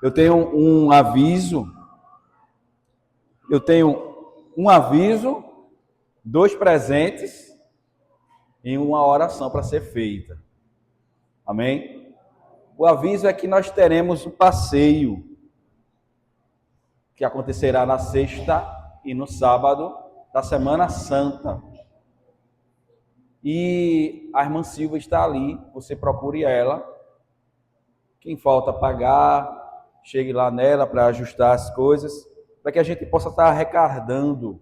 Eu tenho um aviso, dois presentes e uma oração para ser feita. Amém? O aviso é que nós teremos um passeio que acontecerá na sexta e no sábado da Semana Santa. E a irmã Silva está ali, você procure ela. Quem falta pagar, chegue lá nela para ajustar as coisas, para que a gente possa estar arrecadando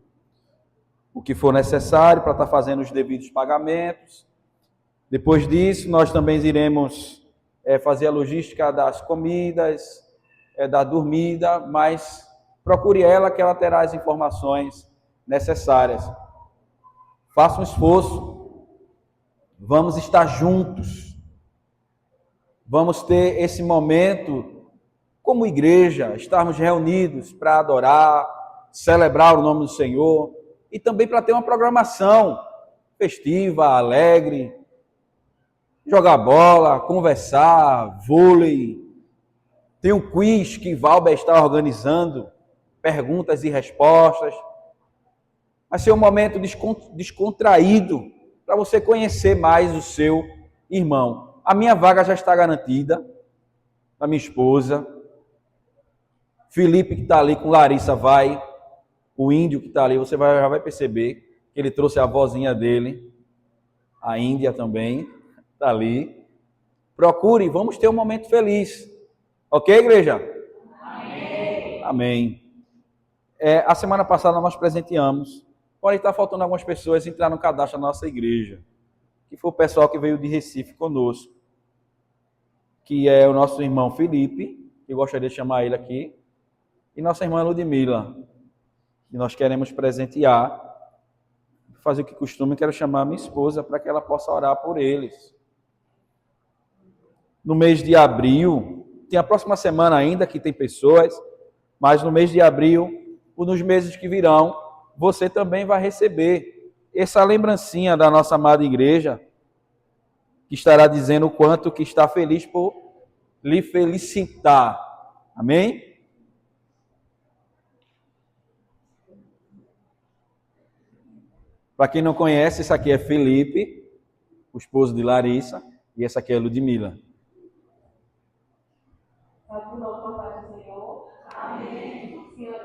o que for necessário para estar fazendo os devidos pagamentos. Depois disso, nós também iremos fazer a logística das comidas, da dormida, mas procure ela que ela terá as informações necessárias. Faça um esforço, vamos estar juntos, vamos ter esse momento como igreja, estarmos reunidos para adorar, celebrar o nome do Senhor e também para ter uma programação festiva, alegre, jogar bola, conversar, vôlei. Tem um quiz que Valber está organizando, perguntas e respostas. Vai ser um momento descontraído para você conhecer mais o seu irmão. A minha vaga já está garantida, da minha esposa. Felipe, que está ali com Larissa, vai. O índio que está ali, você já vai perceber que ele trouxe a vozinha dele. A Índia também está ali. Procure, vamos ter um momento feliz. Ok, igreja? Amém. Amém. A semana passada nós presenteamos, porém está faltando algumas pessoas entrar no cadastro da nossa igreja, que foi o pessoal que veio de Recife conosco, que é o nosso irmão Felipe, que eu gostaria de chamar ele aqui, e nossa irmã Ludmila, que nós queremos presentear. Fazer o que costume, quero chamar a minha esposa para que ela possa orar por eles. No mês de abril, tem a próxima semana ainda que tem pessoas, mas no mês de abril, ou nos meses que virão, você também vai receber essa lembrancinha da nossa amada igreja, que estará dizendo o quanto que está feliz por lhe felicitar. Amém? Para quem não conhece, esse aqui é Felipe, o esposo de Larissa, e essa aqui é Ludmila. Senhor. Amém. Senhor,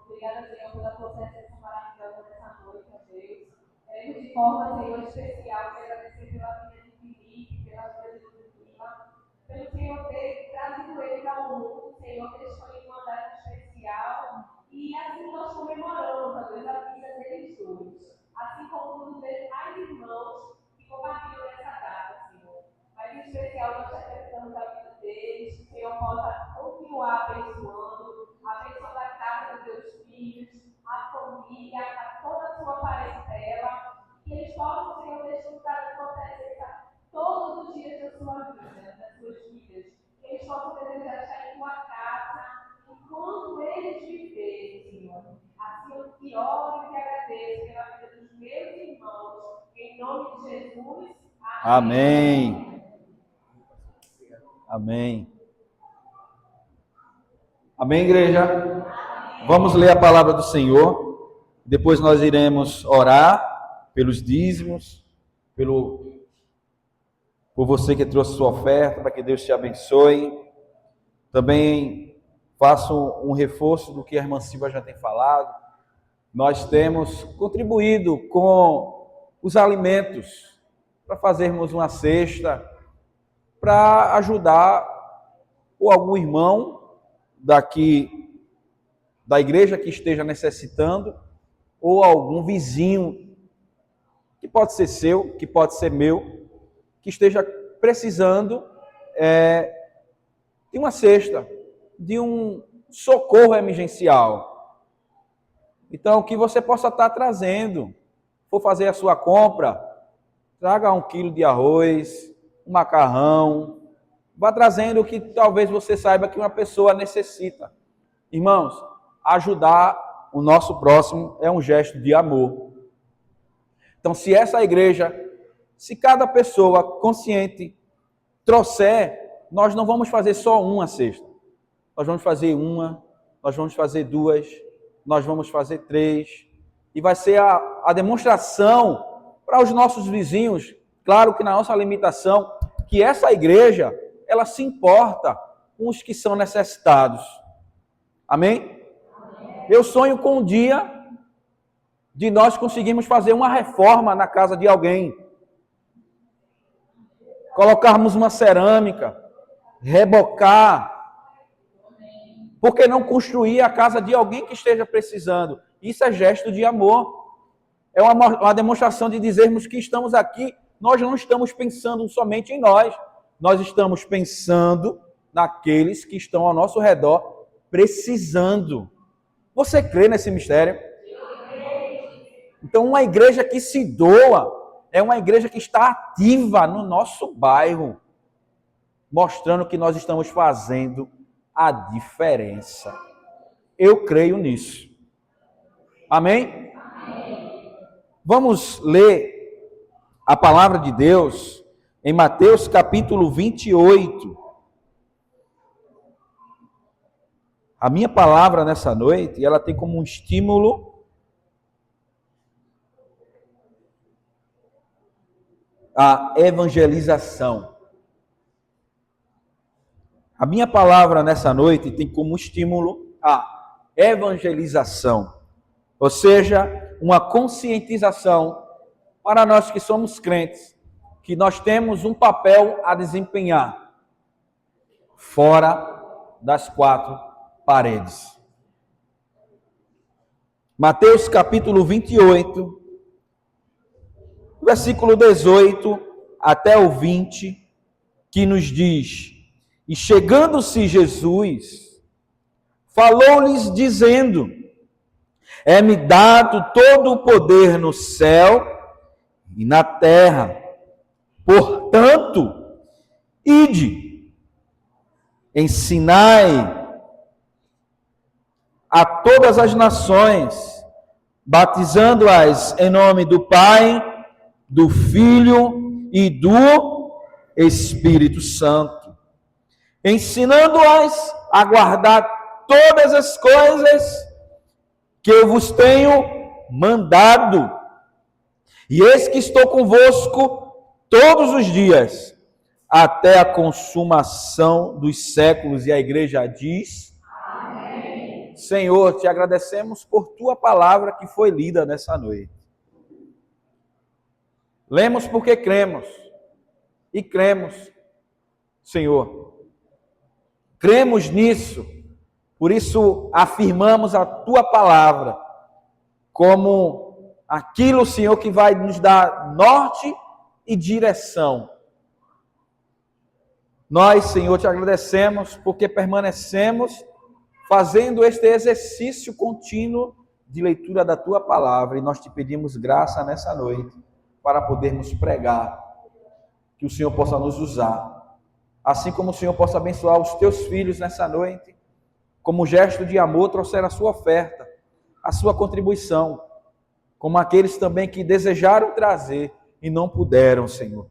obrigada, Senhor, pela tua presença maravilhosa nessa noite, ó Deus. Queremos de forma, Senhor, especial, te agradecer pela vida de Felipe, pela vida de Ludmila, pelo Senhor ter trazido eles ao mundo, Senhor, ter escolhido uma data especial. E assim nós comemoramos, ó Deus, a vida deles dois. Assim como nos mais irmãos que compartilham essa data, Senhor. Mas em especial nós te apresentamos a vida deles, que o Senhor possa continuar abençoando a casa dos teus filhos, a família, a toda a sua parentela, que eles possam, Senhor, desfrutar da tua presença todos os dias da sua vida, das suas vidas. Que eles possam desejar estar em tua casa enquanto eles viverem, Senhor. Assim eu te oro e te agradeço pela vida dos meus irmãos, em nome de Jesus. Amém. Amém. Amém, igreja? Amém. Vamos ler a palavra do Senhor. Depois nós iremos orar pelos dízimos, por você que trouxe sua oferta, para que Deus te abençoe. Também faço um reforço do que a irmã Silva já tem falado. Nós temos contribuído com os alimentos para fazermos uma cesta, para ajudar ou algum irmão daqui da igreja que esteja necessitando, ou algum vizinho, que pode ser seu, que pode ser meu, que esteja precisando de uma cesta, de um socorro emergencial. Então, que você possa estar trazendo, for fazer a sua compra, traga 1 quilo de arroz, um macarrão, vá trazendo o que talvez você saiba que uma pessoa necessita. Irmãos, ajudar o nosso próximo é um gesto de amor. Então, se cada pessoa consciente trouxer nós não vamos fazer só uma cesta. Nós vamos fazer uma, nós vamos fazer duas, nós vamos fazer 3. E vai ser a demonstração para os nossos vizinhos, claro que na nossa limitação, que essa igreja, ela se importa com os que são necessitados. Amém? Eu sonho com um dia de nós conseguirmos fazer uma reforma na casa de alguém. Colocarmos uma cerâmica, rebocar. Por que não construir a casa de alguém que esteja precisando? Isso é gesto de amor. É uma demonstração de dizermos que estamos aqui, nós não estamos pensando somente em nós. Nós estamos pensando naqueles que estão ao nosso redor precisando. Você crê nesse mistério? Então, uma igreja que se doa é uma igreja que está ativa no nosso bairro, mostrando que nós estamos fazendo a diferença. Eu creio nisso. Amém? Amém. Vamos ler a palavra de Deus em Mateus capítulo 28. A minha palavra nessa noite, ela tem como um estímulo a evangelização. A minha palavra nessa noite tem como estímulo a evangelização, ou seja, uma conscientização para nós que somos crentes, que nós temos um papel a desempenhar fora das 4 paredes. Mateus capítulo 28, versículo 18 até o 20, que nos diz: E chegando-se Jesus, falou-lhes dizendo: É-me dado todo o poder no céu e na terra. Portanto, ide, ensinai a todas as nações, batizando-as em nome do Pai, do Filho e do Espírito Santo, ensinando-as a guardar todas as coisas que eu vos tenho mandado. E eis que estou convosco todos os dias, até a consumação dos séculos. E a igreja diz: Amém. Senhor, te agradecemos por tua palavra que foi lida nessa noite. Lemos porque cremos. E cremos, Senhor. Cremos nisso. Por isso afirmamos a tua palavra como aquilo, Senhor, que vai nos dar norte e direção. Nós, Senhor, te agradecemos porque permanecemos fazendo este exercício contínuo de leitura da tua palavra, e nós te pedimos graça nessa noite para podermos pregar, que o Senhor possa nos usar, assim como o Senhor possa abençoar os teus filhos nessa noite, como gesto de amor, trouxeram a sua oferta, a sua contribuição, como aqueles também que desejaram trazer e não puderam, Senhor.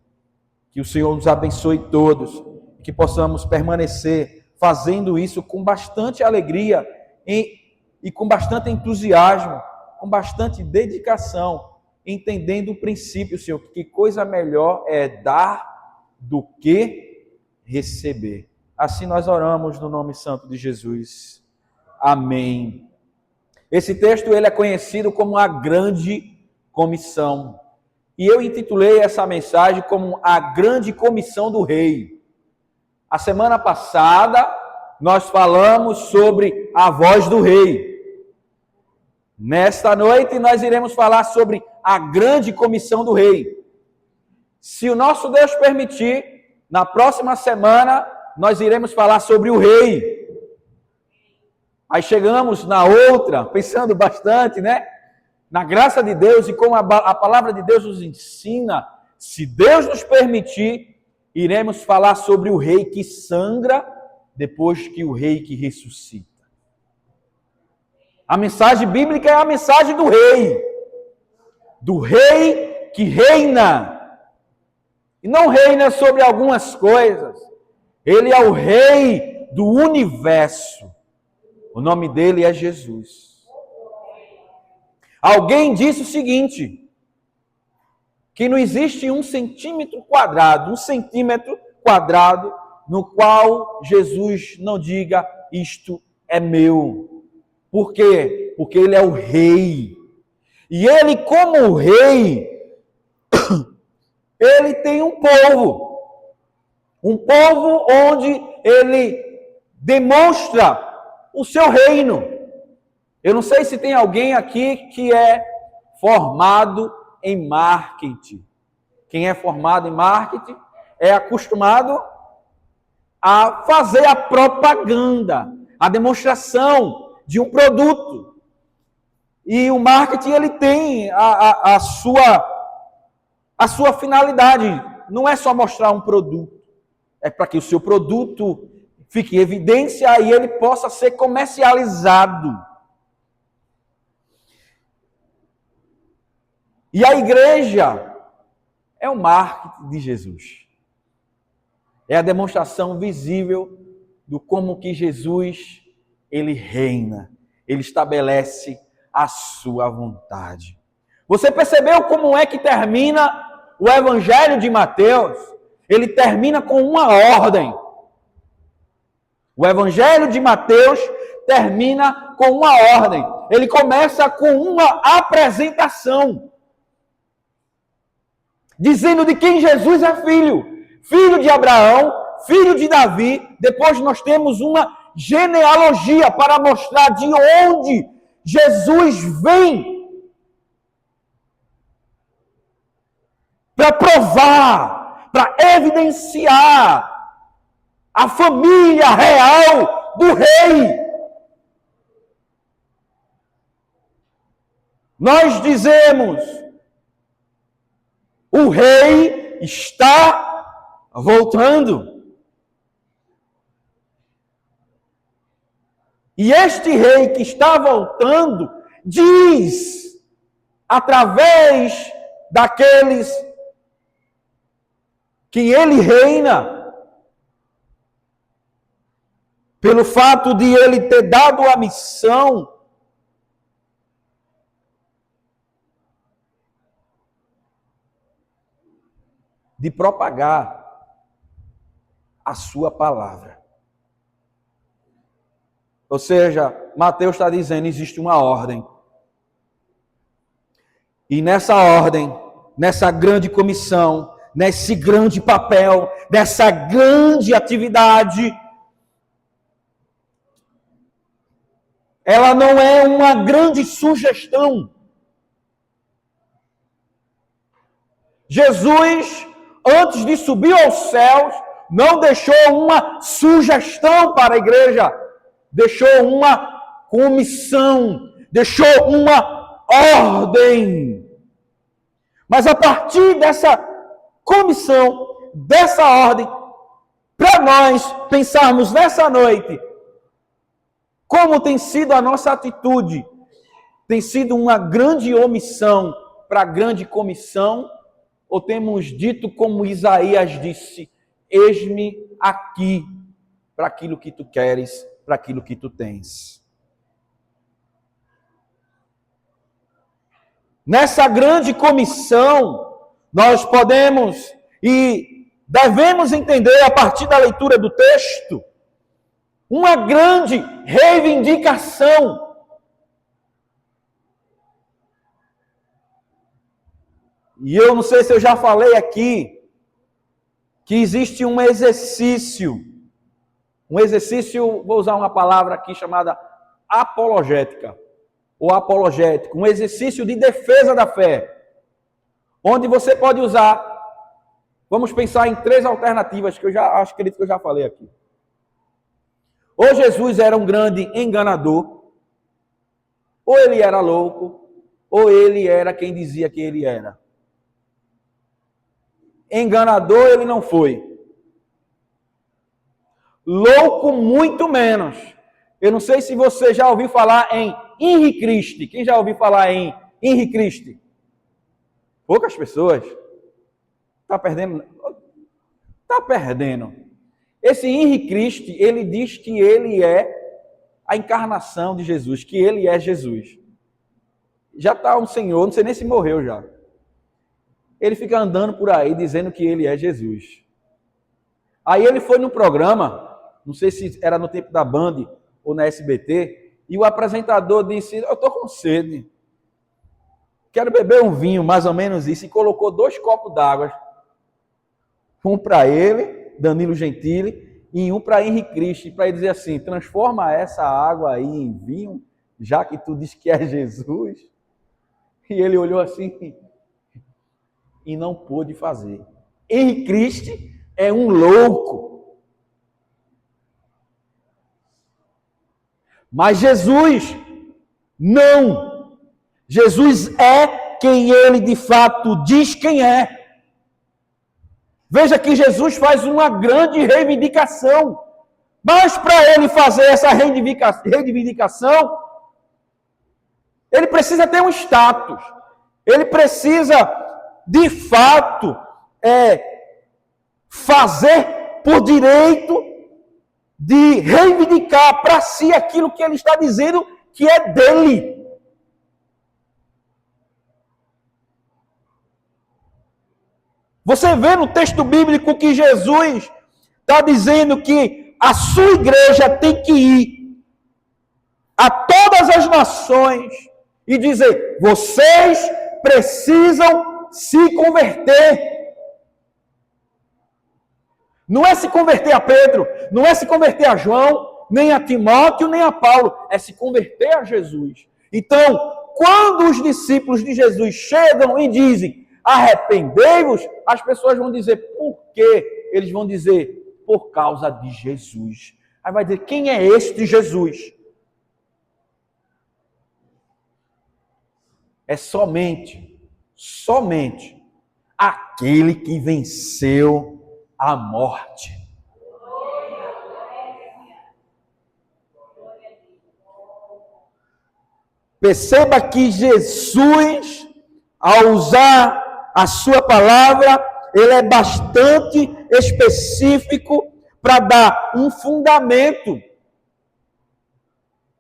Que o Senhor nos abençoe todos, que possamos permanecer fazendo isso com bastante alegria e com bastante entusiasmo, com bastante dedicação, entendendo o princípio, Senhor, que coisa melhor é dar do que receber. Assim nós oramos no nome santo de Jesus. Amém. Esse texto ele é conhecido como a Grande Comissão. E eu intitulei essa mensagem como a Grande Comissão do Rei. A semana passada nós falamos sobre a voz do Rei. Nesta noite nós iremos falar sobre a Grande Comissão do Rei. Se o nosso Deus permitir, na próxima semana nós iremos falar sobre o Rei. Aí chegamos na outra, pensando bastante, né? Na graça de Deus e como a palavra de Deus nos ensina, se Deus nos permitir, iremos falar sobre o Rei que sangra depois que o Rei que ressuscita. A mensagem bíblica é a mensagem do Rei que reina. E não reina sobre algumas coisas, Ele é o Rei do universo. O nome dele é Jesus. Alguém disse o seguinte, que não existe um centímetro quadrado no qual Jesus não diga, isto é meu. Por quê? Porque ele é o Rei. E ele, como Rei, ele tem um povo onde ele demonstra o seu reino. Eu não sei se tem alguém aqui que é formado em marketing. Quem é formado em marketing é acostumado a fazer a propaganda, a demonstração de um produto. E o marketing ele tem a sua finalidade. Não é só mostrar um produto. É para que o seu produto fique em evidência e ele possa ser comercializado. E a igreja é o marketing de Jesus. É a demonstração visível do como que Jesus, ele reina. Ele estabelece a sua vontade. Você percebeu como é que termina o Evangelho de Mateus? Ele termina com uma ordem. O Evangelho de Mateus termina com uma ordem. Ele começa com uma apresentação. Dizendo de quem Jesus é filho. Filho de Abraão, filho de Davi. Depois nós temos uma genealogia para mostrar de onde Jesus vem. Para provar, para evidenciar a família real do rei. Nós dizemos, o rei está voltando. E este rei que está voltando diz, através daqueles que ele reina, pelo fato de ele ter dado a missão de propagar a sua palavra. Ou seja, Mateus está dizendo, existe uma ordem. E nessa ordem, nessa grande comissão, nesse grande papel, nessa grande atividade, ela não é uma grande sugestão. Jesus, antes de subir aos céus, não deixou uma sugestão para a igreja, deixou uma comissão, deixou uma ordem. Mas a partir dessa comissão, dessa ordem, para nós pensarmos nessa noite, como tem sido a nossa atitude? Tem sido uma grande omissão para a grande comissão? Ou temos dito como Isaías disse, eis-me aqui para aquilo que tu queres, para aquilo que tu tens. Nessa grande comissão, nós podemos e devemos entender a partir da leitura do texto, uma grande reivindicação. E eu não sei se eu já falei aqui, que existe um exercício, vou usar uma palavra aqui chamada apologética, ou apologético, um exercício de defesa da fé, onde você pode usar, vamos pensar em 3 alternativas, que eu acredito que eu já falei aqui. Ou Jesus era um grande enganador, ou ele era louco, ou ele era quem dizia que ele era. Enganador ele não foi. Louco muito menos. Eu não sei se você já ouviu falar em Henri Cristo. Quem já ouviu falar em Henri Cristo? Poucas pessoas. Está perdendo. Esse Henri Cristo, ele diz que ele é a encarnação de Jesus, que ele é Jesus. Já está um senhor, não sei nem se morreu já. Ele fica andando por aí dizendo que ele é Jesus. Aí ele foi num programa, não sei se era no tempo da Band ou na SBT, e o apresentador disse, eu estou com sede, quero beber um vinho, mais ou menos isso, e colocou 2 copos d'água. Um para ele, Danilo Gentili, e um para Henri Cristo, para ele dizer assim, transforma essa água aí em vinho, já que tu diz que é Jesus. E ele olhou assim e não pôde fazer. Henri Cristo é um louco. Mas Jesus não. Jesus é quem ele de fato diz quem é. Veja que Jesus faz uma grande reivindicação. Mas para ele fazer essa reivindicação, ele precisa ter um status. Ele precisa, de fato, fazer por direito de reivindicar para si aquilo que ele está dizendo que é dele. Você vê no texto bíblico que Jesus está dizendo que a sua igreja tem que ir a todas as nações e dizer, vocês precisam se converter. Não é se converter a Pedro, não é se converter a João, nem a Timóteo, nem a Paulo, é se converter a Jesus. Então, quando os discípulos de Jesus chegam e dizem, arrependei-vos, as pessoas vão dizer, por quê? Eles vão dizer, por causa de Jesus. Aí vai dizer, quem é este Jesus? É somente aquele que venceu a morte. Perceba que Jesus, ao usar a sua palavra, ele é bastante específico para dar um fundamento.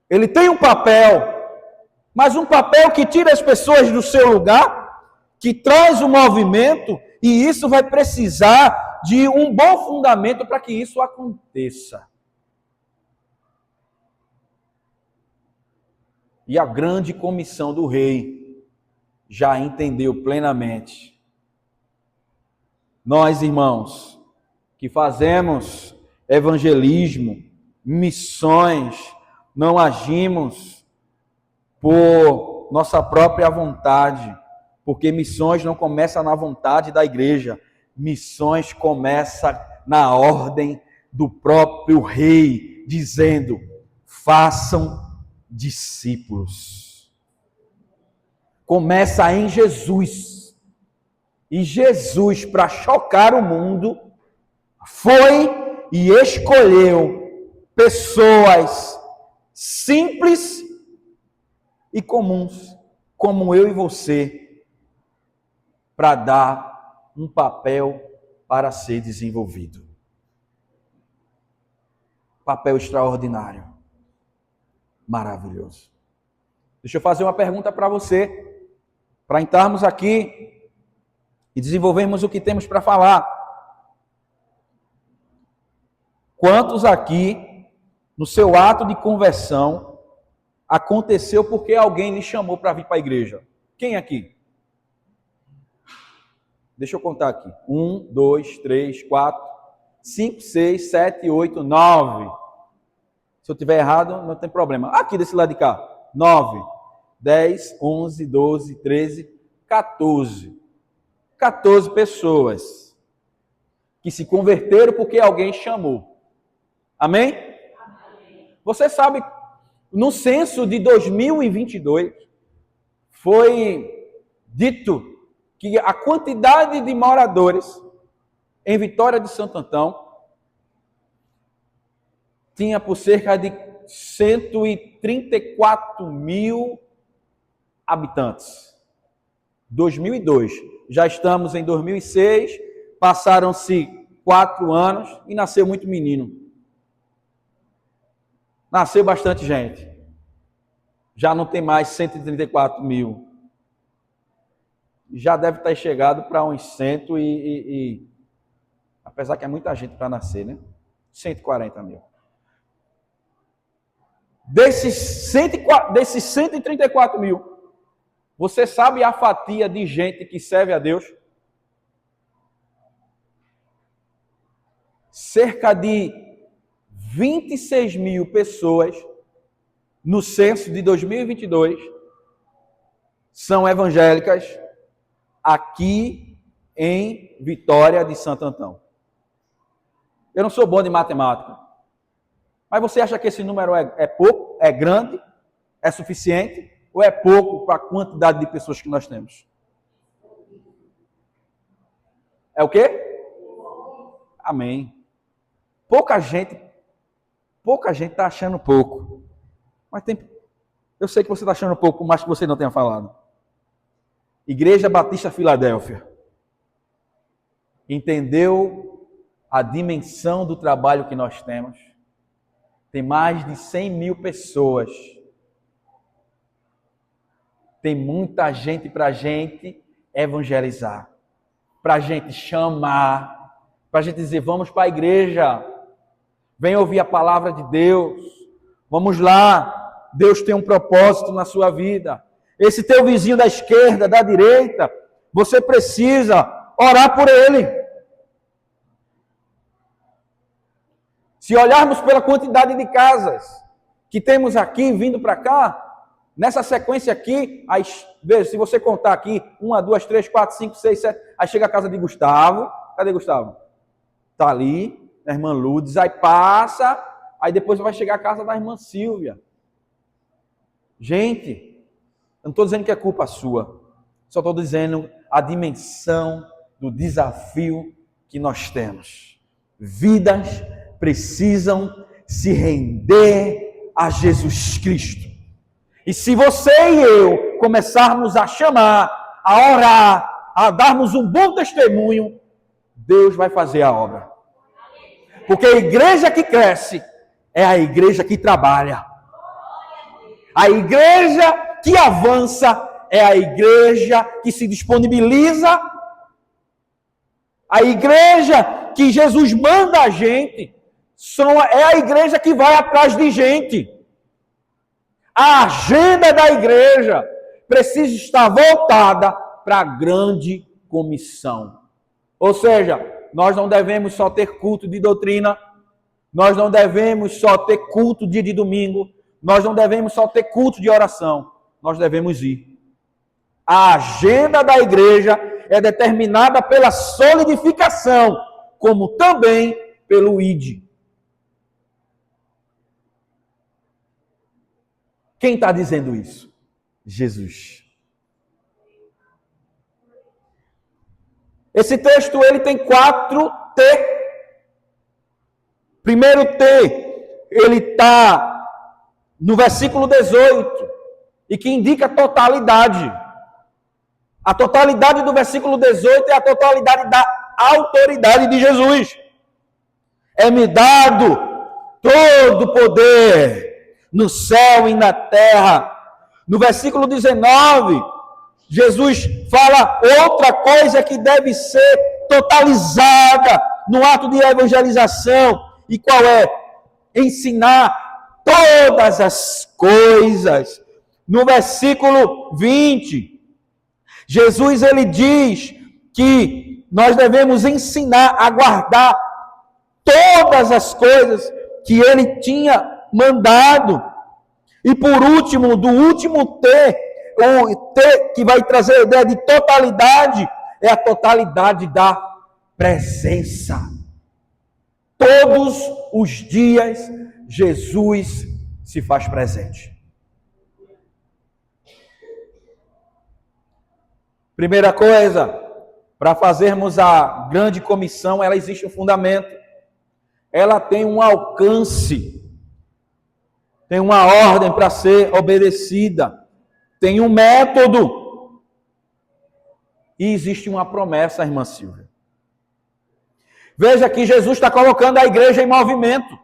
Ele tem um papel, mas um papel que tira as pessoas do seu lugar, que traz o movimento, e isso vai precisar de um bom fundamento para que isso aconteça. E a grande comissão do rei já entendeu plenamente. Nós, irmãos, que fazemos evangelismo, missões, não agimos por nossa própria vontade, porque missões não começam na vontade da igreja, missões começam na ordem do próprio rei, dizendo, façam discípulos. Começa em Jesus. E Jesus, para chocar o mundo, foi e escolheu pessoas simples e comuns, como eu e você, para dar um papel para ser desenvolvido. Papel extraordinário. Maravilhoso. Deixa eu fazer uma pergunta para você, para entrarmos aqui e desenvolvermos o que temos para falar. Quantos aqui, no seu ato de conversão, aconteceu porque alguém lhe chamou para vir para a igreja? Quem aqui? Deixa eu contar aqui. 1, 2, 3, 4, 5, 6, 7, 8, 9. Se eu tiver errado, não tem problema. Aqui desse lado de cá. 9, 10, 11, 12, 13, 14. 14 pessoas que se converteram porque alguém chamou. Amém? Amém. Você sabe, no censo de 2022, foi dito que a quantidade de moradores em Vitória de Santo Antão tinha por cerca de 134 mil habitantes. 2002. Já estamos em 2006, passaram-se 4 anos e nasceu muito menino. Nasceu bastante gente. Já não tem mais 134 mil. Já deve ter chegado para uns 100 apesar que é muita gente para nascer, né? 140 mil. Desses 134 mil, você sabe a fatia de gente que serve a Deus? Cerca de 26 mil pessoas no censo de 2022 são evangélicas aqui em Vitória de Santo Antão. Eu não sou bom de matemática, mas você acha que esse número é pouco, é grande, é suficiente, ou é pouco para a quantidade de pessoas que nós temos? É o quê? Amém. Pouca gente está achando pouco. Mas eu sei que você está achando pouco, mas que você não tenha falado. Igreja Batista Filadélfia entendeu a dimensão do trabalho que nós temos. Tem mais de 100 mil pessoas. Tem muita gente para a gente evangelizar, para a gente chamar, para a gente dizer, vamos para a igreja, vem ouvir a palavra de Deus, vamos lá, Deus tem um propósito na sua vida. Esse teu vizinho da esquerda, da direita, você precisa orar por ele. Se olharmos pela quantidade de casas que temos aqui, vindo para cá, nessa sequência aqui, veja, se você contar aqui, 1, 2, 3, 4, 5, 6, 7, aí chega a casa de Gustavo. Cadê Gustavo? Está ali, a irmã Lourdes, aí passa, aí depois vai chegar a casa da irmã Silvia. Gente, eu não estou dizendo que é culpa sua, só estou dizendo a dimensão do desafio que nós temos. Vidas precisam se render a Jesus Cristo. E se você e eu começarmos a chamar, a orar, a darmos um bom testemunho, Deus vai fazer a obra. Porque a igreja que cresce é a igreja que trabalha. A igreja que avança é a igreja que se disponibiliza. A igreja que Jesus manda a gente é a igreja que vai atrás de gente. A agenda da igreja precisa estar voltada para a grande comissão. Ou seja, nós não devemos só ter culto de doutrina, nós não devemos só ter culto dia de domingo, nós não devemos só ter culto de oração, nós devemos ir. A agenda da igreja é determinada pela solidificação, como também pelo ID. Quem está dizendo isso? Jesus. Esse texto ele tem 4 T. Primeiro T, ele está no versículo 18, e que indica totalidade. A totalidade do versículo 18 é a totalidade da autoridade de Jesus. É-me dado todo o poder no céu e na terra. No versículo 19, Jesus fala outra coisa que deve ser totalizada no ato de evangelização. E qual é? Ensinar todas as coisas. No versículo 20, Jesus ele diz que nós devemos ensinar a guardar todas as coisas que ele tinha mandado. E por último, do último T, o T que vai trazer a ideia de totalidade, é a totalidade da presença. Todos os dias, Jesus se faz presente. Primeira coisa, para fazermos a grande comissão, ela existe um fundamento. Ela tem um alcance. Tem uma ordem para ser obedecida. Tem um método. E existe uma promessa, irmã Silvia. Veja que Jesus está colocando a igreja em movimento.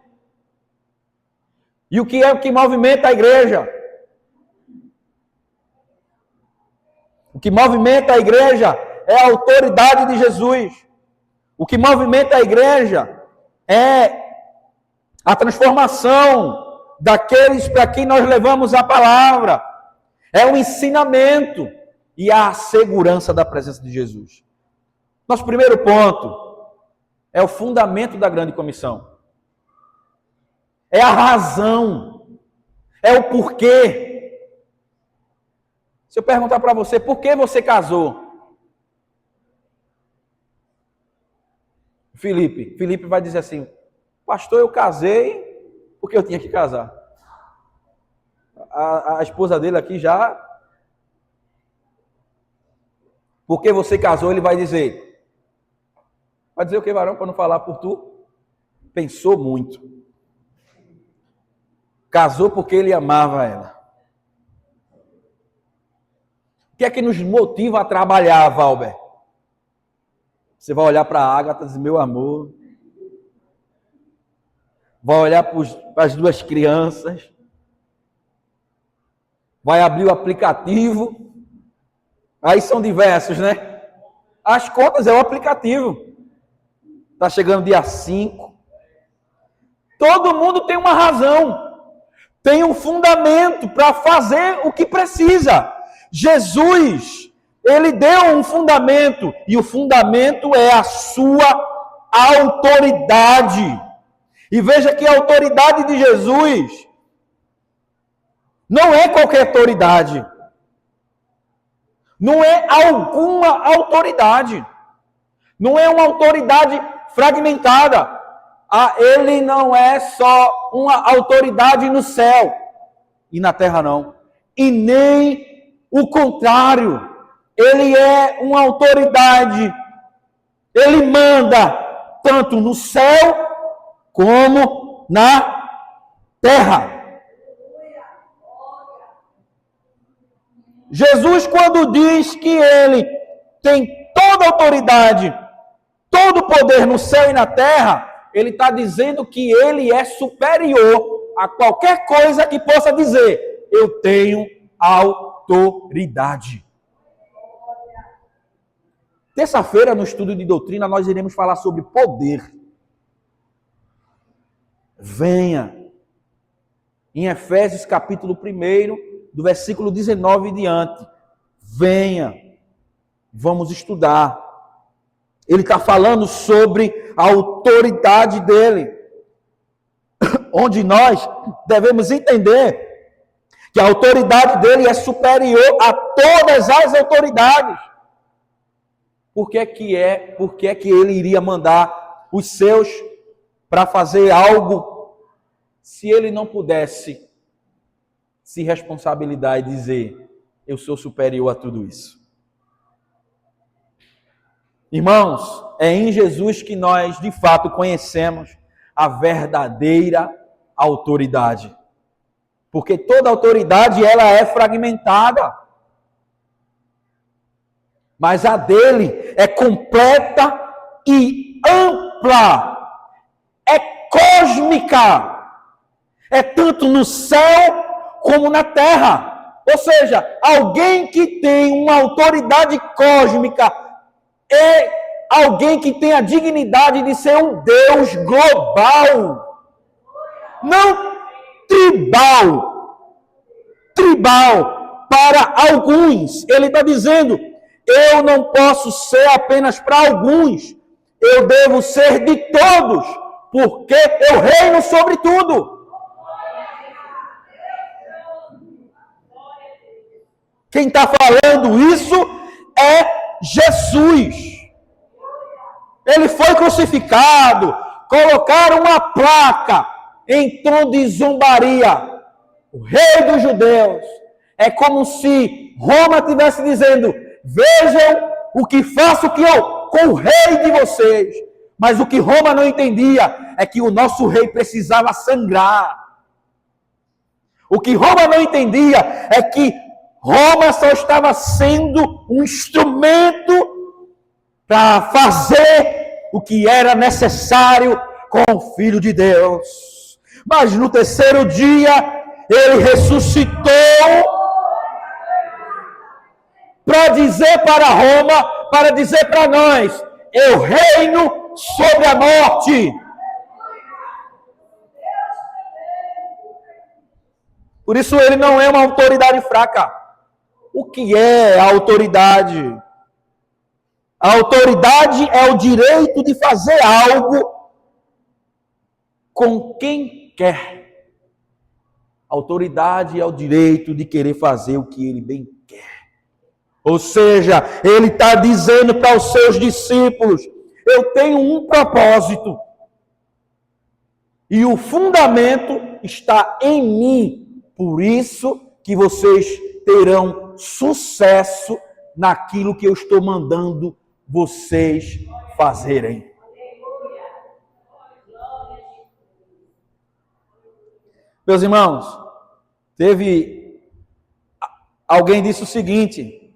E o que é o que movimenta a igreja? O que movimenta a igreja é a autoridade de Jesus. O que movimenta a igreja é a transformação daqueles para quem nós levamos a palavra. É o ensinamento e a segurança da presença de Jesus. Nosso primeiro ponto é o fundamento da grande comissão. É a razão. É o porquê. Se eu perguntar para você, por que você casou? Felipe vai dizer assim, pastor, eu casei porque eu tinha que casar. A esposa dele aqui já... Porque você casou, ele vai dizer... Vai dizer o que, varão, para não falar por tu? Pensou muito. Casou porque ele amava ela. O que é que nos motiva a trabalhar, Valber? Você vai olhar para a Ágata e dizer, meu amor. Vai olhar para as duas crianças. Vai abrir o aplicativo. Aí são diversos, né? As contas é o aplicativo. Está chegando dia 5. Todo mundo tem uma razão. Tem um fundamento para fazer o que precisa. Jesus, ele deu um fundamento. E o fundamento é a sua autoridade. E veja que a autoridade de Jesus não é qualquer autoridade. Não é alguma autoridade. Não é uma autoridade fragmentada. Ele não é só uma autoridade no céu e na terra não. E nem o contrário. Ele é uma autoridade. Ele manda tanto no céu como na terra. Jesus, quando diz que ele tem toda a autoridade, todo o poder no céu e na terra, ele está dizendo que ele é superior a qualquer coisa que possa dizer, eu tenho autoridade. Terça-feira, no estudo de doutrina, nós iremos falar sobre poder. Venha. Em Efésios capítulo 1, do versículo 19 em diante. Venha. Vamos estudar. Ele está falando sobre a autoridade dele. Onde nós devemos entender que a autoridade dele é superior a todas as autoridades. Por que que ele iria mandar os seus para fazer algo se ele não pudesse se responsabilizar e dizer, eu sou superior a tudo isso? Irmãos, é em Jesus que nós, de fato, conhecemos a verdadeira autoridade. Porque toda autoridade, ela é fragmentada. Mas a dele é completa e ampla. É cósmica. É tanto no céu como na terra. Ou seja, alguém que tem uma autoridade cósmica é alguém que tem a dignidade de ser um Deus global. Não tribal. Tribal para alguns. Ele está dizendo, eu não posso ser apenas para alguns. Eu devo ser de todos, porque eu reino sobre tudo. Quem está falando isso é Jesus. Ele foi crucificado, colocaram uma placa em tom de zombaria. O rei dos judeus. É como se Roma estivesse dizendo, vejam o que faço com o rei de vocês. Mas o que Roma não entendia é que o nosso rei precisava sangrar. O que Roma não entendia é que Roma só estava sendo um instrumento para fazer o que era necessário com o Filho de Deus. Mas no terceiro dia, ele ressuscitou para dizer para Roma, para dizer para nós: eu reino sobre a morte. Por isso ele não é uma autoridade fraca. O que é a autoridade? A autoridade é o direito de fazer algo com quem quer. A autoridade é o direito de querer fazer o que ele bem quer. Ou seja, ele está dizendo para os seus discípulos: eu tenho um propósito. E o fundamento está em mim. Por isso que vocês terão sucesso naquilo que eu estou mandando vocês fazerem. Meus irmãos, alguém disse o seguinte,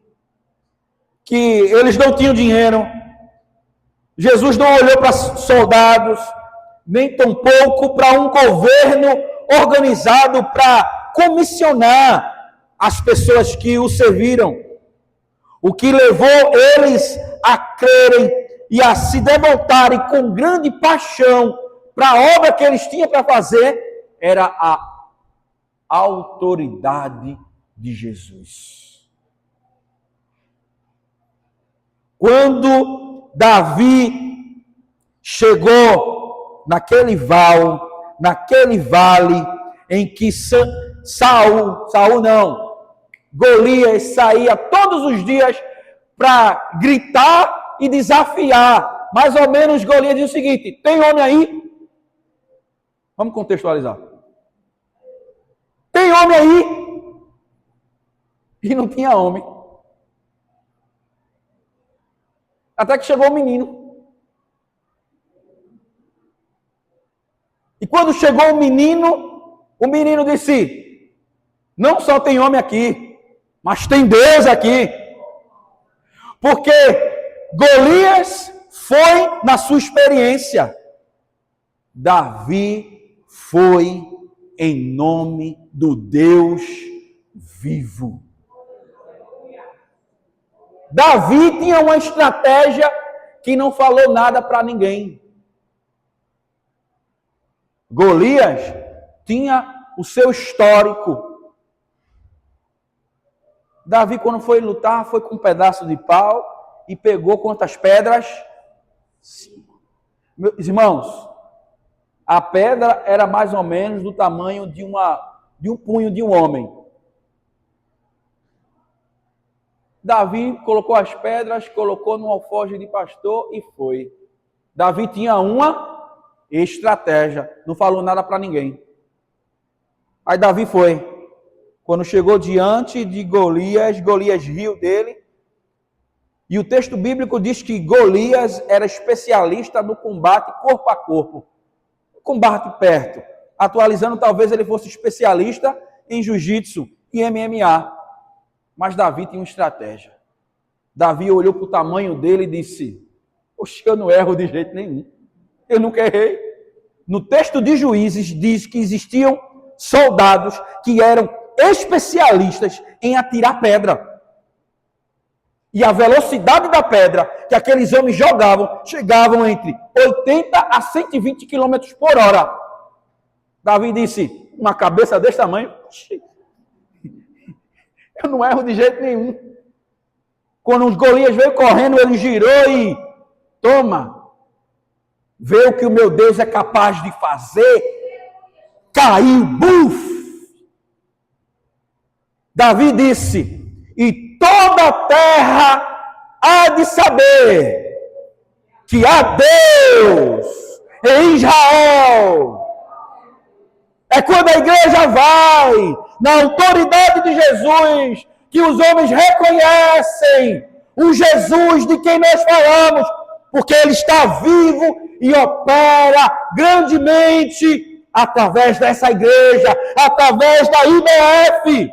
que eles não tinham dinheiro, Jesus não olhou para soldados, nem tampouco para um governo organizado para comissionar as pessoas que o serviram. O que levou eles a crerem e a se devotarem com grande paixão para a obra que eles tinham para fazer era a autoridade de Jesus. Quando Davi chegou naquele vale em que Golias saía todos os dias para gritar e desafiar. Mais ou menos Golias diz o seguinte: tem homem aí? Vamos contextualizar. Tem homem aí? E não tinha homem. Até que chegou o menino. E quando chegou o menino disse: não só tem homem aqui, mas tem Deus aqui. Porque Golias foi na sua experiência. Davi foi em nome do Deus vivo. Davi tinha uma estratégia que não falou nada para ninguém. Golias tinha o seu histórico. Davi, quando foi lutar, foi com um pedaço de pau e pegou quantas pedras? 5. Meus irmãos, a pedra era mais ou menos do tamanho de um punho de um homem. Davi colocou as pedras, colocou no alforje de pastor e foi. Davi tinha uma estratégia, não falou nada para ninguém. Aí Davi foi. Quando chegou diante de Golias, Golias riu dele. E o texto bíblico diz que Golias era especialista no combate corpo a corpo. Combate perto. Atualizando, talvez ele fosse especialista em jiu-jitsu e MMA. Mas Davi tinha uma estratégia. Davi olhou para o tamanho dele e disse: poxa, eu não erro de jeito nenhum. Eu nunca errei. No texto de Juízes diz que existiam soldados que eram especialistas em atirar pedra. E a velocidade da pedra que aqueles homens jogavam, chegavam entre 80 a 120 km por hora. Davi disse: uma cabeça desse tamanho, eu não erro de jeito nenhum. Quando os Golias veio correndo, ele girou e toma. Vê o que o meu Deus é capaz de fazer. Caiu, buf! Davi disse: e toda a terra há de saber que há Deus em Israel. É quando a igreja vai na autoridade de Jesus que os homens reconhecem o Jesus de quem nós falamos, porque ele está vivo e opera grandemente através dessa igreja, através da IBF.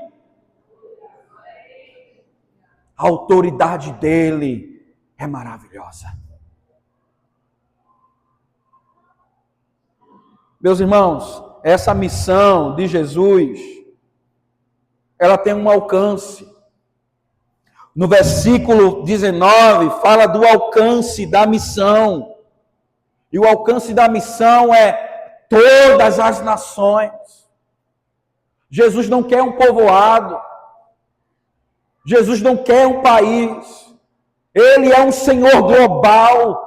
A autoridade dele é maravilhosa. Meus irmãos, essa missão de Jesus, ela tem um alcance. No versículo 19, fala do alcance da missão. E o alcance da missão é todas as nações. Jesus não quer um povoado. Jesus não quer um país. Ele é um Senhor global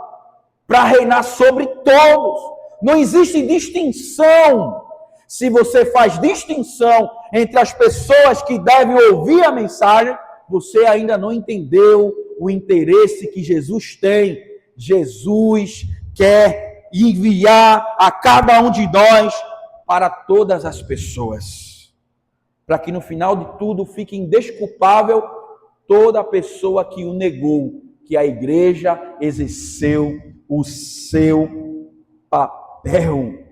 para reinar sobre todos. Não existe distinção. Se você faz distinção entre as pessoas que devem ouvir a mensagem, você ainda não entendeu o interesse que Jesus tem. Jesus quer enviar a cada um de nós para todas as pessoas, para que no final de tudo fique indesculpável toda pessoa que o negou, que a igreja exerceu o seu papel.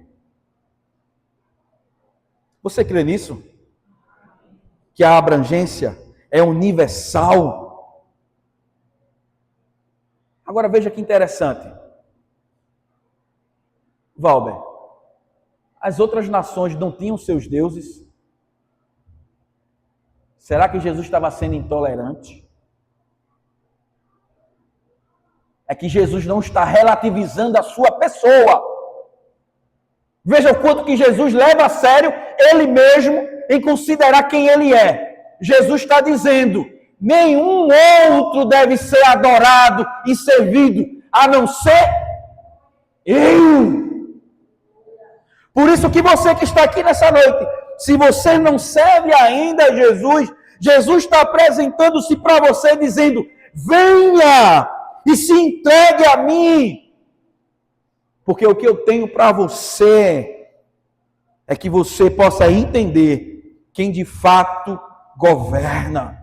Você crê nisso? Que a abrangência é universal? Agora veja que interessante. Valber, as outras nações não tinham seus deuses? Será que Jesus estava sendo intolerante? É que Jesus não está relativizando a sua pessoa. Veja o quanto que Jesus leva a sério ele mesmo em considerar quem ele é. Jesus está dizendo, nenhum outro deve ser adorado e servido, a não ser eu. Por isso que você que está aqui nessa noite, se você não serve ainda a Jesus, Jesus está apresentando-se para você dizendo, venha e se entregue a mim. Porque o que eu tenho para você é que você possa entender quem de fato governa.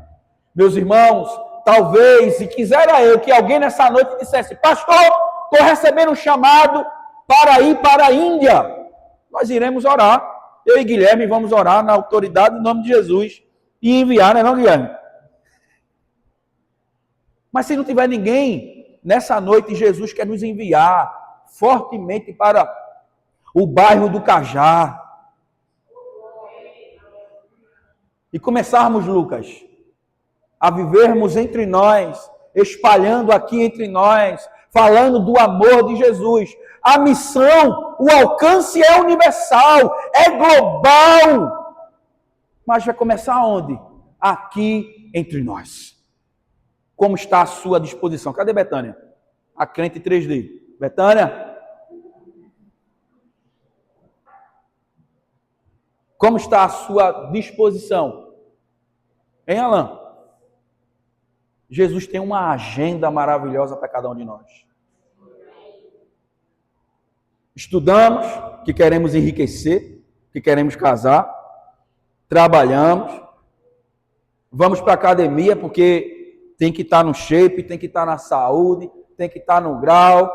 Meus irmãos, talvez, se quisera eu que alguém nessa noite dissesse, pastor, estou recebendo um chamado para ir para a Índia. Nós iremos orar. Eu e Guilherme vamos orar na autoridade em nome de Jesus e enviar, não é não, Guilherme? Mas se não tiver ninguém, nessa noite Jesus quer nos enviar fortemente para o bairro do Cajá. E começarmos, Lucas, a vivermos entre nós, espalhando aqui entre nós, falando do amor de Jesus. A missão, o alcance é universal, é global. Mas vai começar onde? Aqui entre nós. Como está a sua disposição? Cadê Betânia? A crente 3D. Betânia? Como está a sua disposição? Hein, Alain? Jesus tem uma agenda maravilhosa para cada um de nós. Estudamos, que queremos enriquecer, que queremos casar. Trabalhamos. Vamos para a academia porque tem que estar no shape, tem que estar na saúde, tem que estar no grau.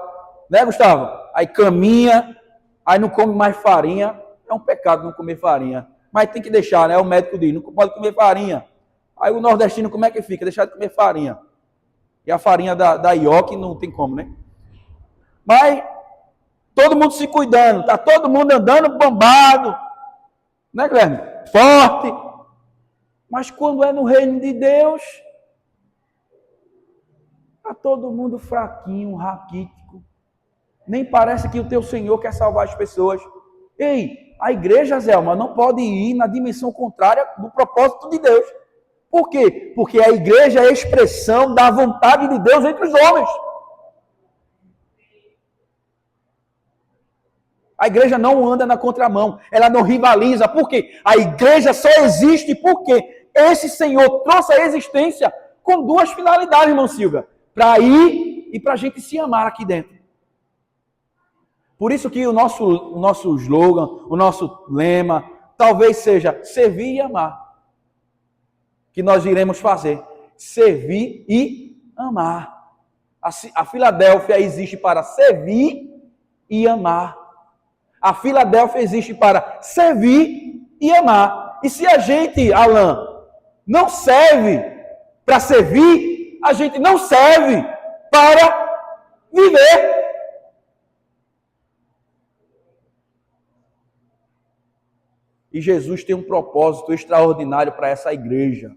Né, Gustavo? Aí caminha, aí não come mais farinha. É um pecado não comer farinha. Mas tem que deixar, né? O médico diz, não pode comer farinha. Aí o nordestino, como é que fica? Deixar de comer farinha. E a farinha da Ioki não tem como, né? Mas todo mundo se cuidando. Tá todo mundo andando bombado. Né, Guilherme? Forte. Mas quando é no reino de Deus, tá todo mundo fraquinho, raquítico. Nem parece que o teu Senhor quer salvar as pessoas. Ei, a igreja, Zelma, não pode ir na dimensão contrária do propósito de Deus. Por quê? Porque a igreja é a expressão da vontade de Deus entre os homens. A igreja não anda na contramão, ela não rivaliza. Por quê? A igreja só existe porque esse Senhor trouxe a existência com duas finalidades, irmão Silva. Para ir e para a gente se amar aqui dentro. Por isso que o nosso slogan, o nosso lema, talvez seja servir e amar. Que nós iremos fazer. Servir e amar. A Filadélfia existe para servir e amar. A Filadélfia existe para servir e amar. E se a gente, Alain, não serve para servir, a gente não serve para viver. E Jesus tem um propósito extraordinário para essa igreja.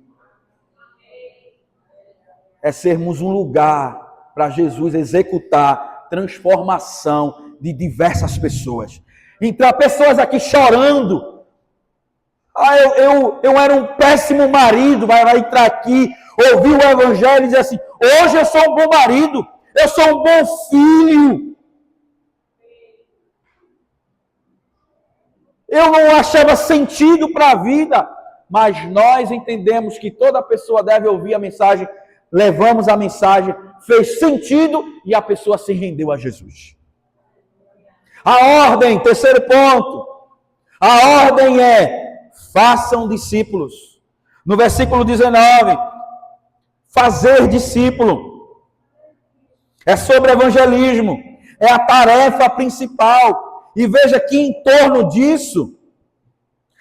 É sermos um lugar para Jesus executar transformação de diversas pessoas. Então, pessoas aqui chorando. Eu era um péssimo marido. Vai entrar aqui, ouvir o evangelho e dizer assim: hoje eu sou um bom marido, eu sou um bom filho. Eu não achava sentido para a vida, mas nós entendemos que toda pessoa deve ouvir a mensagem, levamos a mensagem, fez sentido e a pessoa se rendeu a Jesus. A ordem, terceiro ponto, a ordem é: façam discípulos. No versículo 19, fazer discípulo. É sobre evangelismo, é a tarefa principal. E veja que em torno disso,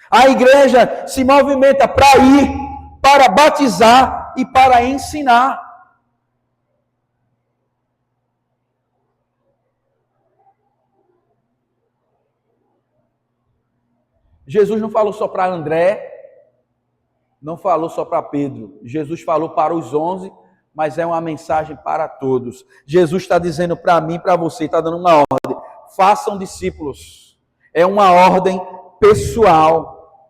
a igreja se movimenta para ir, para batizar e para ensinar. Jesus não falou só para André, não falou só para Pedro. Jesus falou para os 11, mas é uma mensagem para todos. Jesus está dizendo para mim, para você, está dando uma ordem. Façam discípulos. É uma ordem pessoal.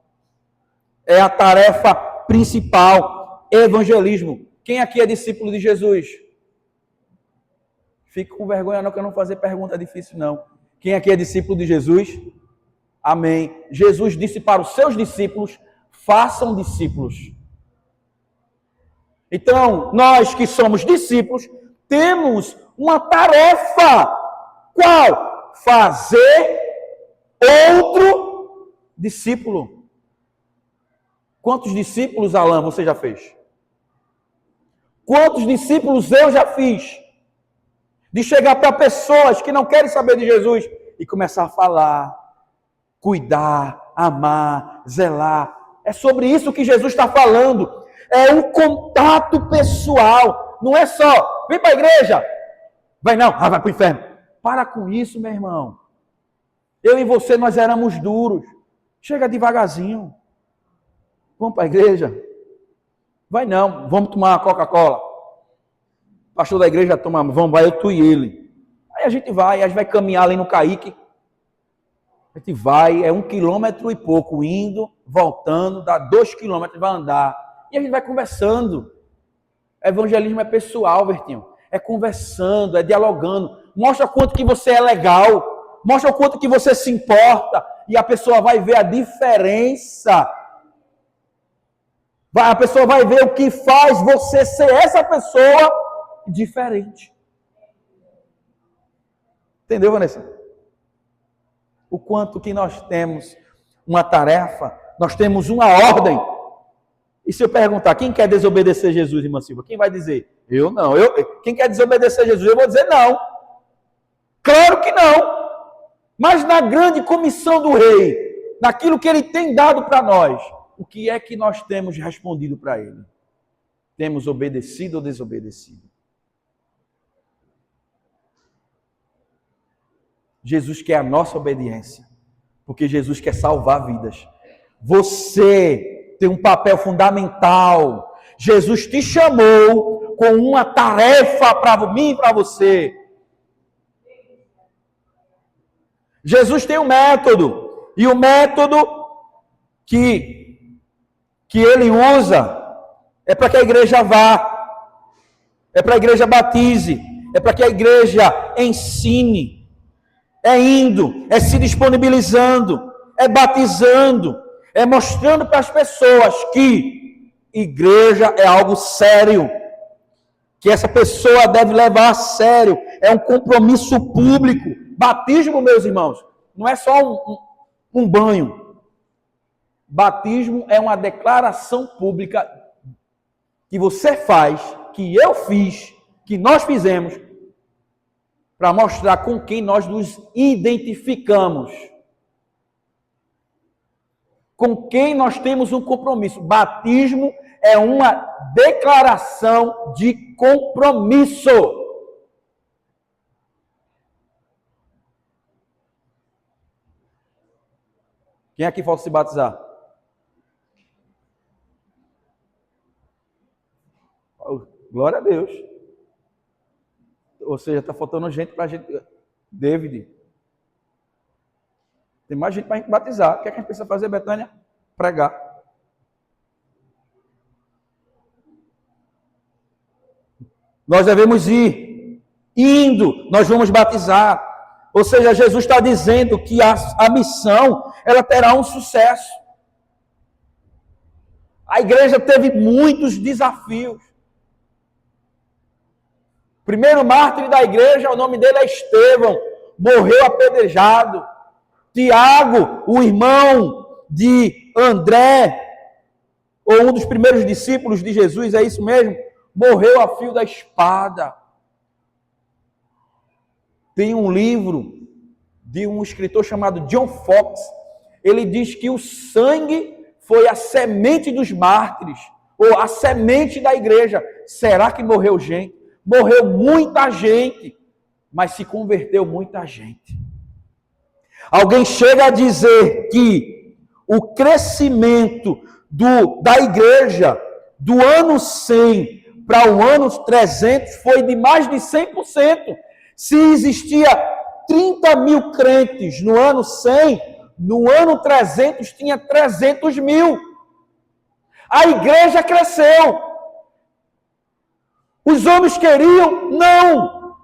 É a tarefa principal. Evangelismo. Quem aqui é discípulo de Jesus? Fique com vergonha não, que eu não vou fazer pergunta difícil não. Quem aqui é discípulo de Jesus? Amém. Jesus disse para os seus discípulos: façam discípulos. Então, nós que somos discípulos, temos uma tarefa. Qual? Fazer outro discípulo. Quantos discípulos, Alan, você já fez? Quantos discípulos eu já fiz? De chegar para pessoas que não querem saber de Jesus e começar a falar, cuidar, amar, zelar. É sobre isso que Jesus está falando. É um contato pessoal. Não é só, vem para a igreja. Vai não, vai para o inferno. Para com isso, meu irmão. Eu e você, nós éramos duros. Chega devagarzinho. Vamos para a igreja? Vai não, vamos tomar uma Coca-Cola. O pastor da igreja toma, vamos, vai eu, tu e ele. Aí a gente vai caminhar ali no Caique. A gente vai, é 1 quilômetro e pouco, indo, voltando, dá 2 quilômetros, vai andar. E a gente vai conversando. Evangelismo é pessoal, Bertinho. É conversando, é dialogando. Mostra quanto que você é legal. Mostra o quanto que você se importa. E a pessoa vai ver a diferença. A pessoa vai ver o que faz você ser essa pessoa diferente. Entendeu, Vanessa? O quanto que nós temos uma tarefa, nós temos uma ordem. E se eu perguntar, quem quer desobedecer Jesus, irmã Silva? Quem vai dizer? Eu não. Quem quer desobedecer Jesus? Eu vou dizer não. Claro que não. Mas na grande comissão do rei, naquilo que ele tem dado para nós, o que é que nós temos respondido para ele? Temos obedecido ou desobedecido? Jesus quer a nossa obediência, porque Jesus quer salvar vidas. Você tem um papel fundamental. Jesus te chamou com uma tarefa para mim e para você. Jesus tem um método, e o método que ele usa é para que a igreja vá, é para a igreja batize, é para que a igreja ensine. É indo, é se disponibilizando, é batizando, é mostrando para as pessoas que igreja é algo sério, que essa pessoa deve levar a sério, é um compromisso público. Batismo, meus irmãos, não é só um banho. Batismo é uma declaração pública que você faz, que eu fiz, que nós fizemos, para mostrar com quem nós nos identificamos. Com quem nós temos um compromisso. Batismo é uma declaração de compromisso. Quem aqui falta se batizar? Glória a Deus. Ou seja, está faltando gente para a gente. David. Tem mais gente para a gente batizar. O que é que a gente precisa fazer, Betânia? Pregar. Nós devemos ir. Indo, nós vamos batizar. Ou seja, Jesus está dizendo que a missão, ela terá um sucesso. A igreja teve muitos desafios. O primeiro mártir da igreja, o nome dele é Estevão, morreu apedrejado. Tiago, o irmão de André, ou um dos primeiros discípulos de Jesus, é isso mesmo? Morreu a fio da espada. Tem um livro de um escritor chamado John Fox. Ele diz que o sangue foi a semente dos mártires, ou a semente da igreja. Será que morreu gente? Morreu muita gente, mas se converteu muita gente. Alguém chega a dizer que o crescimento da igreja do ano 100 para o ano 300 foi de mais de 100%. Se existia 30 mil crentes no ano 100, no ano 300 tinha 300 mil. A igreja cresceu. Os homens queriam? Não.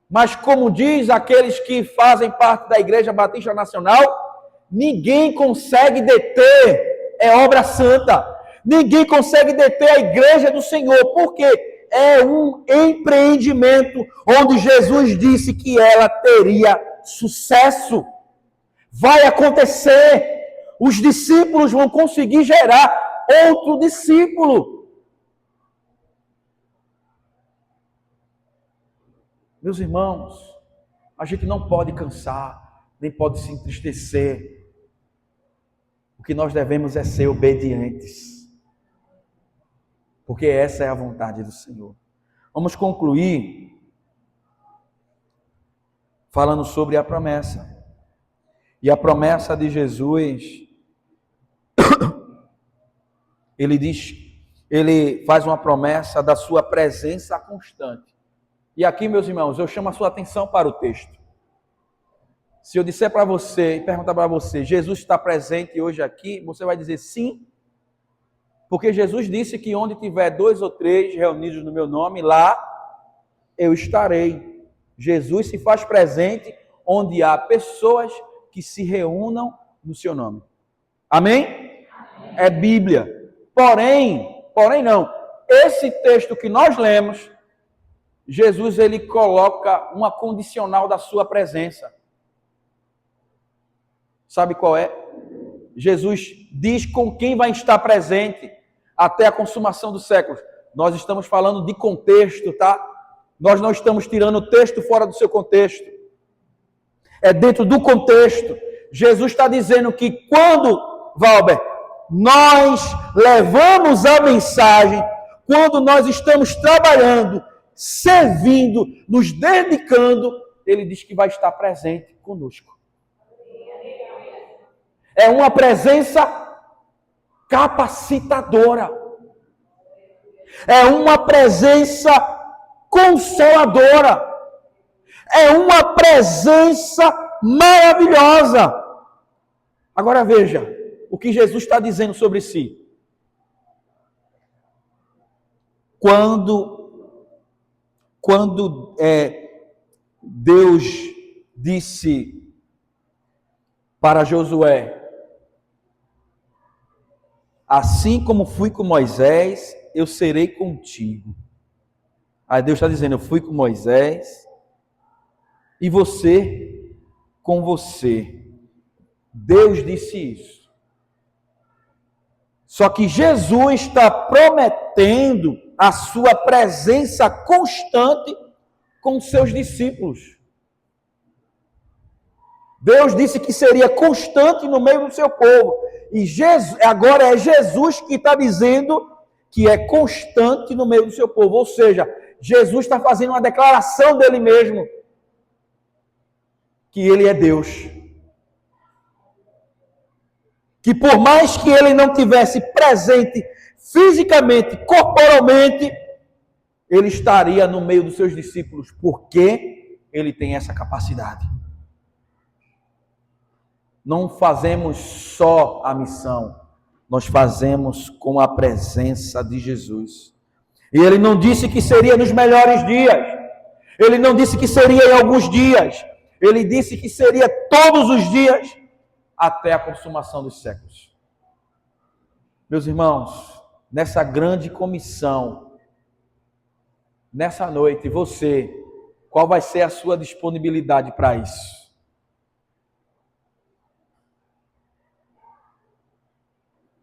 Mas como diz aqueles que fazem parte da Igreja Batista Nacional, ninguém consegue deter, é obra santa. Ninguém consegue deter a igreja do Senhor. Por quê? É um empreendimento onde Jesus disse que ela teria sucesso. Vai acontecer. Os discípulos vão conseguir gerar outro discípulo. Meus irmãos, a gente não pode cansar, nem pode se entristecer. O que nós devemos é ser obedientes. Porque essa é a vontade do Senhor. Vamos concluir falando sobre a promessa. E a promessa de Jesus, ele faz uma promessa da sua presença constante. E aqui, meus irmãos, eu chamo a sua atenção para o texto. Se eu disser para você e perguntar para você, Jesus está presente hoje aqui, você vai dizer sim. Porque Jesus disse que onde tiver 2 ou 3 reunidos no meu nome, lá eu estarei. Jesus se faz presente onde há pessoas que se reúnam no seu nome. Amém? Amém. É Bíblia. Porém não. Esse texto que nós lemos, Jesus ele coloca uma condicional da sua presença. Sabe qual é? Jesus diz com quem vai estar presente até a consumação dos séculos. Nós estamos falando de contexto, tá? Nós não estamos tirando o texto fora do seu contexto. É dentro do contexto. Jesus está dizendo que quando, Valber, nós levamos a mensagem, quando nós estamos trabalhando, servindo, nos dedicando, ele diz que vai estar presente conosco. É uma presença capacitadora. É uma presença consoladora. É uma presença maravilhosa. Agora veja o que Jesus está dizendo sobre si. Quando Deus disse para Josué, assim como fui com Moisés, eu serei contigo. Aí Deus está dizendo, eu fui com Moisés e você com você. Deus disse isso. Só que Jesus está prometendo a sua presença constante com seus discípulos. Deus disse que seria constante no meio do seu povo. E agora é Jesus que está dizendo que é constante no meio do seu povo. Ou seja, Jesus está fazendo uma declaração dele mesmo. Que ele é Deus. que por mais que ele não tivesse presente fisicamente, corporalmente, ele estaria no meio dos seus discípulos, porque ele tem essa capacidade. Não fazemos só a missão, nós fazemos com a presença de Jesus. E ele não disse que seria nos melhores dias, ele não disse que seria em alguns dias, ele disse que seria todos os dias, até a consumação dos séculos. Meus irmãos, nessa grande comissão, nessa noite, você, qual vai ser a sua disponibilidade para isso?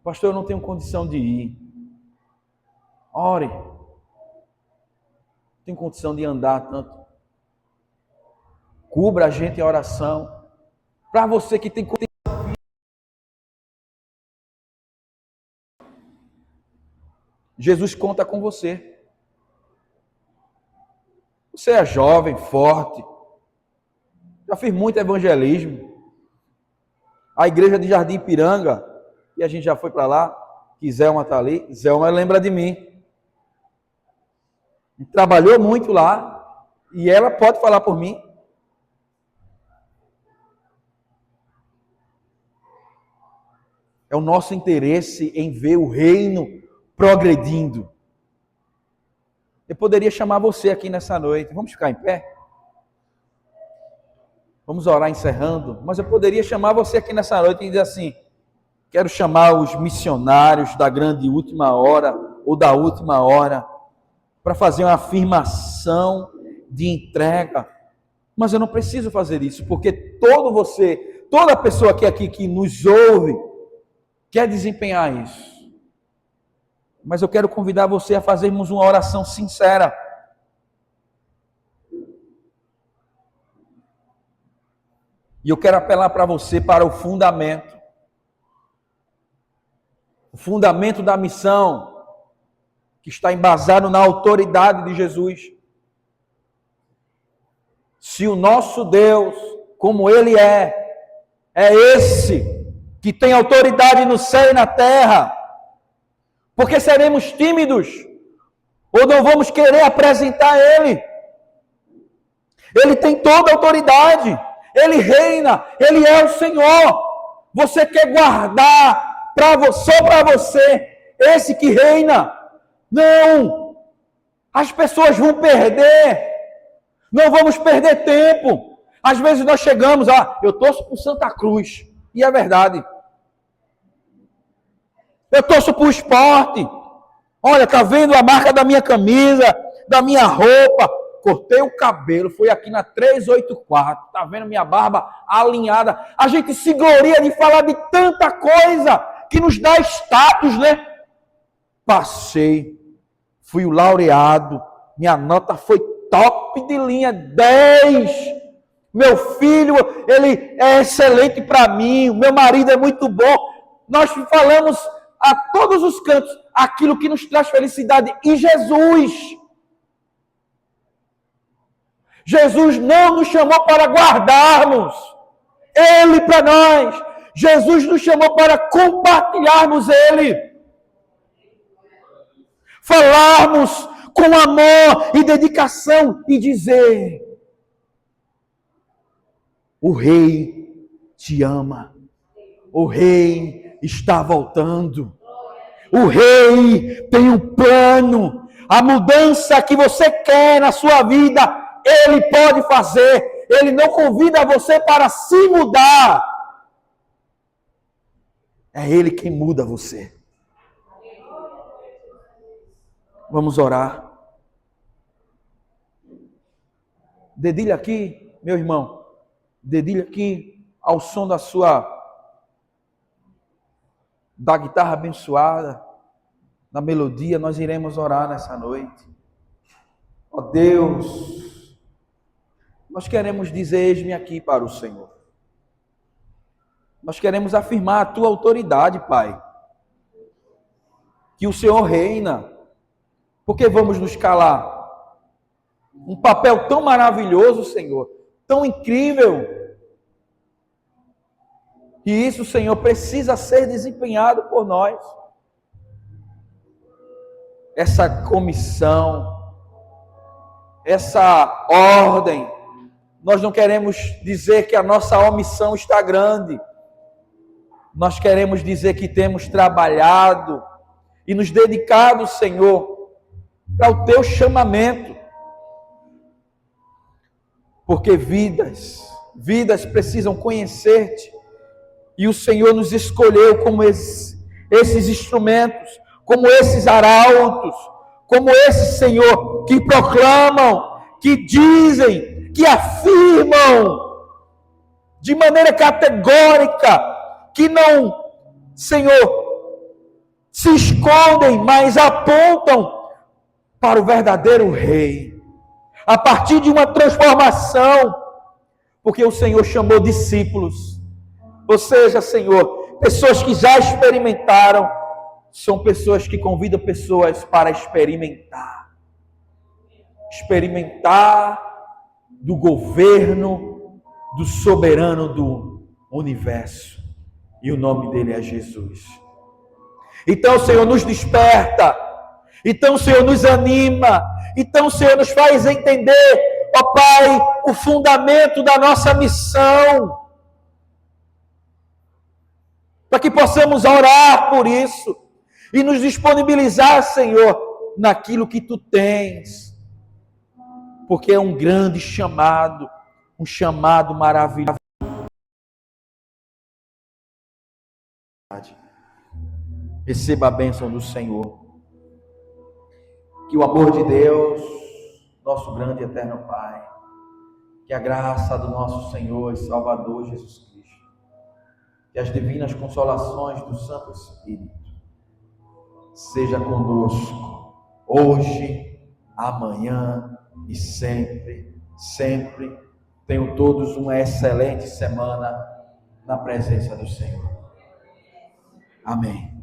Pastor, eu não tenho condição de ir. Ore. Não tenho condição de andar tanto. Cubra a gente em oração. Para você que tem condição. Jesus conta com você. Você é jovem, forte. Já fiz muito evangelismo. A igreja de Jardim Ipiranga, e a gente já foi para lá, que Zelma está ali. Zelma lembra de mim. Trabalhou muito lá, e ela pode falar por mim. É o nosso interesse em ver o reino progredindo. Eu poderia chamar você aqui nessa noite. Vamos ficar em pé? Vamos orar encerrando. Mas eu poderia chamar você aqui nessa noite e dizer assim: quero chamar os missionários da grande última hora ou da última hora para fazer uma afirmação de entrega. Mas eu não preciso fazer isso, porque toda pessoa aqui que nos ouve quer desempenhar isso. Mas eu quero convidar você a fazermos uma oração sincera. E eu quero apelar para você para o fundamento. O fundamento da missão, que está embasado na autoridade de Jesus. Se o nosso Deus, como Ele é esse que tem autoridade no céu e na terra, porque seremos tímidos ou não vamos querer apresentar Ele? Ele tem toda a autoridade, Ele reina, Ele é o Senhor. Você quer guardar só para você esse que reina? Não! As pessoas vão perder. Não vamos perder tempo. Às vezes nós chegamos, eu torço por Santa Cruz. E é verdade. Eu torço por esporte. Olha, tá vendo a marca da minha camisa, da minha roupa? Cortei o cabelo, fui aqui na 384. Tá vendo minha barba alinhada? A gente se gloria de falar de tanta coisa que nos dá status, né? Passei, fui o laureado, minha nota foi top de linha, 10. Meu filho, ele é excelente para mim, o meu marido é muito bom. Nós falamos a todos os cantos aquilo que nos traz felicidade. E Jesus não nos chamou para guardarmos Ele para nós. Jesus nos chamou para compartilharmos Ele. Falarmos com amor e dedicação e dizer: o Rei te ama. O Rei está voltando. O Rei tem um plano. A mudança que você quer na sua vida, Ele pode fazer. Ele não convida você para se mudar. É Ele quem muda você. Vamos orar. Dedilha aqui, meu irmão. Dedilha aqui ao som da guitarra abençoada, da melodia. Nós iremos orar nessa noite. Ó Deus, nós queremos dizer: eis-me aqui para o Senhor. Nós queremos afirmar a tua autoridade, Pai. Que o Senhor reina. Por que vamos nos calar? Um papel tão maravilhoso, Senhor, tão incrível. E isso, Senhor, precisa ser desempenhado por nós. Essa comissão, essa ordem, nós não queremos dizer que a nossa omissão está grande. Nós queremos dizer que temos trabalhado e nos dedicado, Senhor, para o teu chamamento. Porque vidas precisam conhecer-te. E o Senhor nos escolheu como esses instrumentos, como esses arautos, como esses, Senhor, que proclamam, que dizem, que afirmam de maneira categórica, que não, Senhor, se escondem, mas apontam para o verdadeiro Rei. A partir de uma transformação, porque o Senhor chamou discípulos. Ou seja, Senhor, pessoas que já experimentaram, são pessoas que convidam pessoas para experimentar. Experimentar do governo, do soberano do universo. E o nome dele é Jesus. Então, Senhor, nos desperta. Então, Senhor, nos anima. Então, Senhor, nos faz entender, ó Pai, o fundamento da nossa missão. Para que possamos orar por isso e nos disponibilizar, Senhor, naquilo que Tu tens. Porque é um grande chamado, um chamado maravilhoso. Receba a bênção do Senhor. Que o amor de Deus, nosso grande e eterno Pai, que a graça do nosso Senhor e Salvador Jesus Cristo, que as divinas consolações do Santo Espírito seja conosco, hoje, amanhã e sempre, sempre. Tenham todos uma excelente semana na presença do Senhor. Amém.